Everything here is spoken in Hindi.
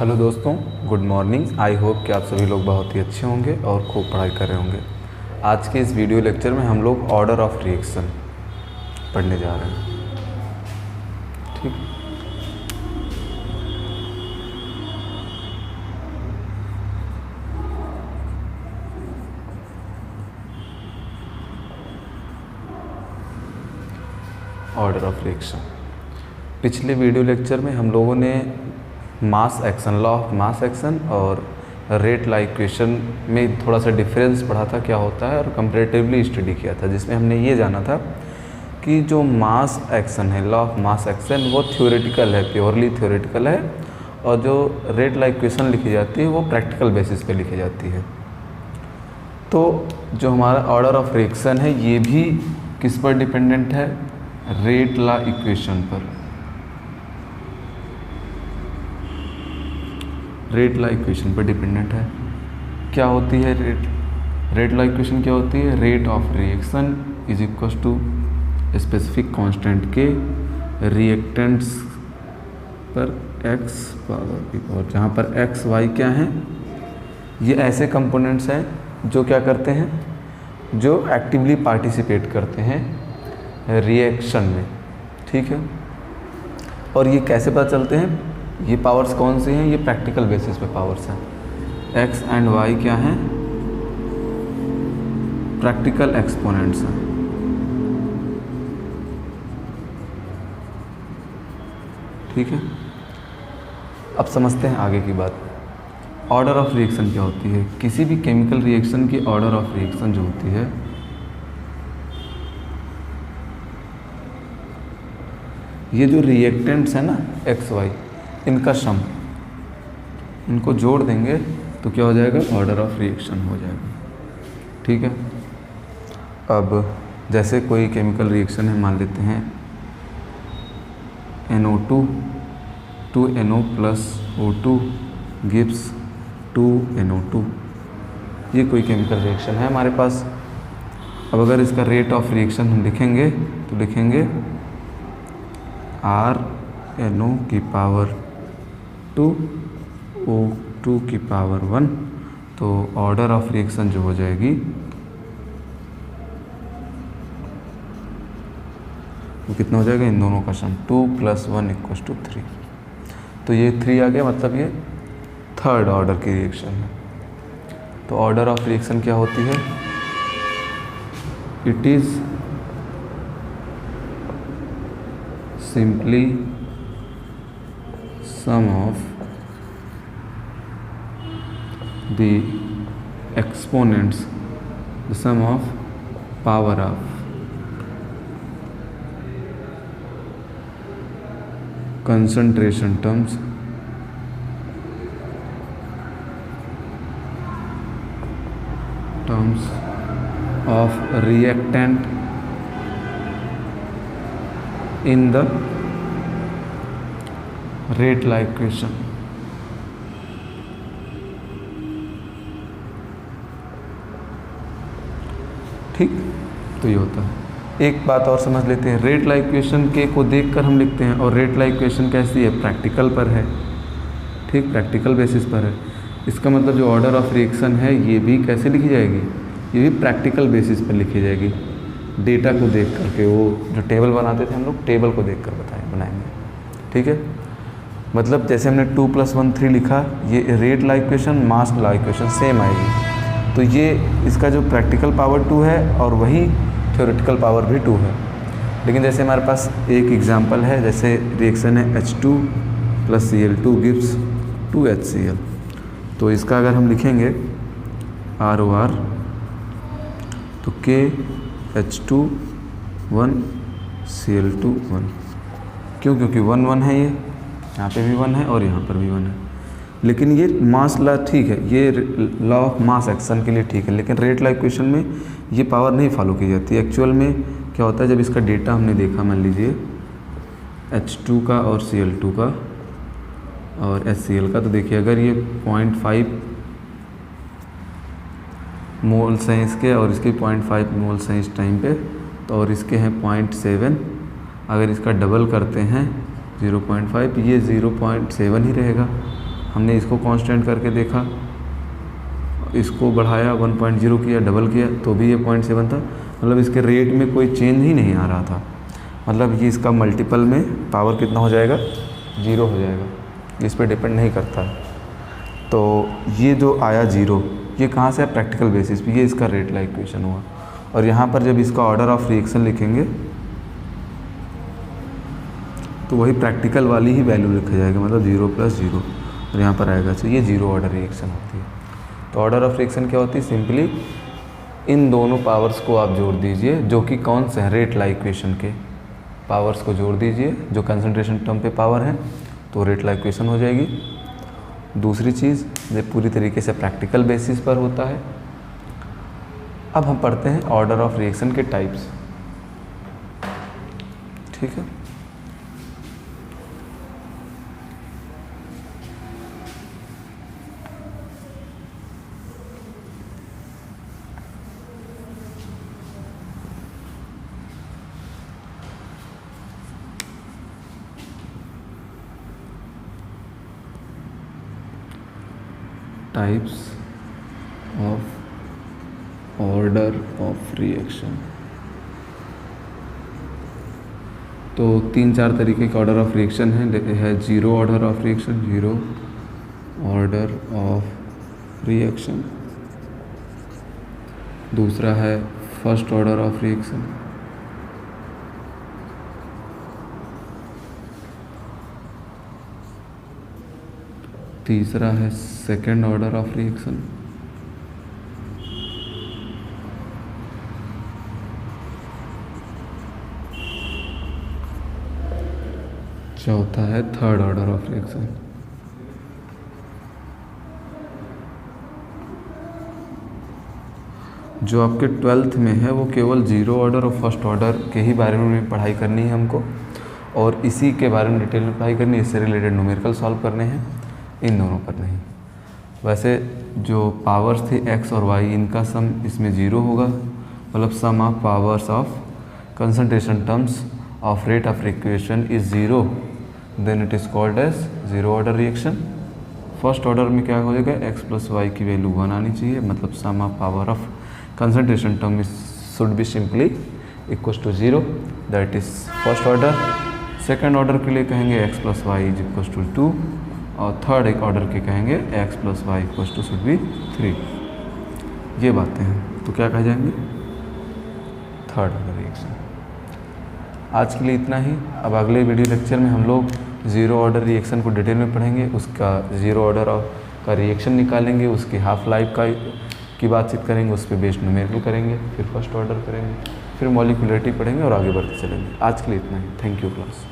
हेलो दोस्तों, गुड मॉर्निंग। आई होप कि आप सभी लोग बहुत ही अच्छे होंगे और खूब पढ़ाई कर रहे होंगे। आज के इस वीडियो लेक्चर में हम लोग ऑर्डर ऑफ रिएक्शन पढ़ने जा रहे हैं। ठीक, ऑर्डर ऑफ रिएक्शन। पिछले वीडियो लेक्चर में हम लोगों ने mass action, law of mass action और रेट लॉ इक्वेशन में थोड़ा सा डिफरेंस पढ़ा था क्या होता है, और कंपैरेटिवली स्टडी किया था, जिसमें हमने ये जाना था कि जो मास एक्शन है, लॉ ऑफ मास एक्शन, वो थ्योरेटिकल है, प्योरली थ्योरेटिकल है, और जो रेट लॉ इक्वेशन लिखी जाती है वो प्रैक्टिकल बेसिस पे लिखी जाती है। तो जो हमारा ऑर्डर ऑफ रिएक्शन है ये भी किस पर डिपेंडेंट है? रेट लॉ इक्वेशन पर। रेट लॉ इक्वेशन पर डिपेंडेंट है। क्या होती है रेट लॉ इक्वेशन? क्या होती है? Rate of reaction is equal to specific constant के रिएक्टेंट्स पर x पावर की पावर, जहाँ पर x y क्या हैं, ये ऐसे कंपोनेंट्स हैं जो क्या करते हैं, जो एक्टिवली पार्टिसिपेट करते हैं रिएक्शन में। ठीक है, और ये कैसे पता चलते हैं? ये पावर्स कौन सी हैं? ये प्रैक्टिकल बेसिस पे पावर्स हैं। x एंड y क्या हैं? प्रैक्टिकल एक्सपोनेंट्स हैं। ठीक है, अब समझते हैं आगे की बात। ऑर्डर ऑफ रिएक्शन क्या होती है? किसी भी केमिकल रिएक्शन की ऑर्डर ऑफ रिएक्शन जो होती है, ये जो रिएक्टेंट्स हैं ना x y, इनका सम, इनको जोड़ देंगे तो क्या हो जाएगा? ऑर्डर ऑफ रिएक्शन हो जाएगा। ठीक है, अब जैसे कोई केमिकल रिएक्शन है, मान लेते हैं NO2 2NO plus O2 gives 2NO2। ये कोई केमिकल रिएक्शन है हमारे पास। अब अगर इसका रेट ऑफ रिएक्शन हम लिखेंगे तो लिखेंगे RNO की पावर 2 O2 की पावर 1। तो ऑर्डर ऑफ रिएक्शन जो हो जाएगी वो कितना हो जाएगा? इन दोनों का सम 2 + 1 = 3। तो ये 3 आ गया, मतलब ये थर्ड ऑर्डर की रिएक्शन है। तो ऑर्डर ऑफ रिएक्शन क्या होती है? It is simply sum of the exponents, the sum of power of concentration terms of reactant in the rate law equation. ठीक, तो ये होता है। एक बात और समझ लेते हैं, रेट लॉ इक्वेशन के को देखकर हम लिखते हैं, और रेट लॉ इक्वेशन कैसी है? प्रैक्टिकल पर है। ठीक, प्रैक्टिकल बेसिस पर है। इसका मतलब जो ऑर्डर ऑफ रिएक्शन है ये भी कैसे लिखी जाएगी? ये भी प्रैक्टिकल बेसिस पर लिखी जाएगी, डेटा को देख करके। वो जो टेबल बनाते थे हम लोग, टेबल को देख कर बनाएंगे। ठीक है, मतलब जैसे हमने 2 + 1 3 लिखा, ये रेट लॉ इक्वेशन, मास लॉ इक्वेशन सेम आएगी। तो ये इसका जो प्रैक्टिकल पावर 2 है और वही थ्योरेटिकल पावर भी 2 है। लेकिन जैसे हमारे पास एक एग्जांपल है, जैसे रिएक्शन है H2 + Cl2 गिव्स 2HCl। तो इसका अगर हम लिखेंगे ROR तो KH2 1 Cl2 1। क्यों? क्योंकि 1 1 है, ये यहाँ पे भी 1 है और यहाँ पर भी 1 है। लेकिन ये मास लॉ ठीक है, ये लॉ ऑफ मास एक्शन के लिए ठीक है, लेकिन रेट लॉ इक्वेशन में ये पावर नहीं फॉलो की जाती। एक्चुअल में क्या होता है, जब इसका डेटा हमने देखा, मान लीजिए H2 का और Cl2 का और HCl का, तो देखिए अगर ये 0.5 मोल्स हैं इसके और इसके 0.5 मोल्स हैं इस टाइम पे, तो और इसके हैं 0.7, अगर इसका डबल करते हैं 0.5, ये 0.7 ही रहेगा। हमने इसको कांस्टेंट करके देखा, इसको बढ़ाया 1.0 किया, डबल किया तो भी ये 0.7 था, मतलब इसके रेट में कोई चेंज ही नहीं आ रहा था। मतलब ये इसका मल्टीपल में पावर कितना हो जाएगा, 0 हो जाएगा, इस पर डिपेंड नहीं करता है। तो ये जो आया 0, ये कहाँ से है, प्रैक्टिकल बेसिस पे, ये इसका रेट लाइक इक्वेशन हुआ। और यहाँ पर जब इसका ऑर्डर ऑफ रिएक्शन लिखेंगे तो वही प्रैक्टिकल वाली ही वैल्यू लिखा जाएगा, मतलब 0 + 0, और यहाँ पर आएगा। तो ये 0 ऑर्डर रिएक्शन होती है। तो ऑर्डर ऑफ रिएक्शन क्या होती है, सिंपली इन दोनों पावर्स को आप जोड़ दीजिए, जो कि कौन से हैं, रेट लाइक इक्वेशन के पावर्स को जोड़ दीजिए, जो कंसंट्रेशन टर्म पे पावर है, तो रेट लाइक इक्वेशन हो जाएगी। दूसरी चीज़, ये पूरी तरीके से प्रैक्टिकल बेसिस पर होता है। अब हम पढ़ते हैं ऑर्डर ऑफ रिएक्शन के टाइप्स, ठीक है। Types of order of reaction, तो 3-4 तरीके के ऑर्डर ऑफ रिएक्शन है 0 order of reaction, 0 order of reaction. दूसरा है फर्स्ट ऑर्डर ऑफ रिएक्शन, तीसरा है सेकेंड ऑर्डर ऑफ रिएक्शन, चौथा है थर्ड ऑर्डर ऑफ रिएक्शन। जो आपके 12th में है वो केवल 0 ऑर्डर और फर्स्ट ऑर्डर के ही बारे में पढ़ाई करनी है हमको, और इसी के बारे में डिटेल में पढ़ाई करनी है। इससे रिलेटेड न्यूमेरिकल सॉल्व करने हैं, इन दोनों पर नहीं। वैसे जो पावर्स थे x और y, इनका सम इसमें 0 होगा, मतलब sum of powers of concentration terms of rate of reaction is 0, then it is called as 0 order reaction. First order में क्या हो जाएगा, x + y की वैल्यू 1 आनी चाहिए, मतलब sum of power of concentration term should be simply equal to 0, that is first order. Second order के लिए कहेंगे x + y is equal to 2, और थर्ड एक ऑर्डर के कहेंगे x + y equal to should be 3। ये बातें हैं, तो क्या कह जाएंगे, थर्ड ऑर्डर रिएक्शन। आज के लिए इतना ही। अब अगले वीडियो लेक्चर में हम लोग 0 ऑर्डर रिएक्शन को डिटेल में पढ़ेंगे, उसका 0 ऑर्डर का रिएक्शन निकालेंगे, उसकी हाफ लाइफ की बातचीत करेंगे, उस पर बेस्ड न्यूमेरिकल करेंगे, फिर फर्स्ट ऑर्डर करेंगे, फिर मॉलिक्यूलरिटी पढ़ेंगे और आगे बढ़ते चलेंगे। आज के लिए इतना ही। Thank you class.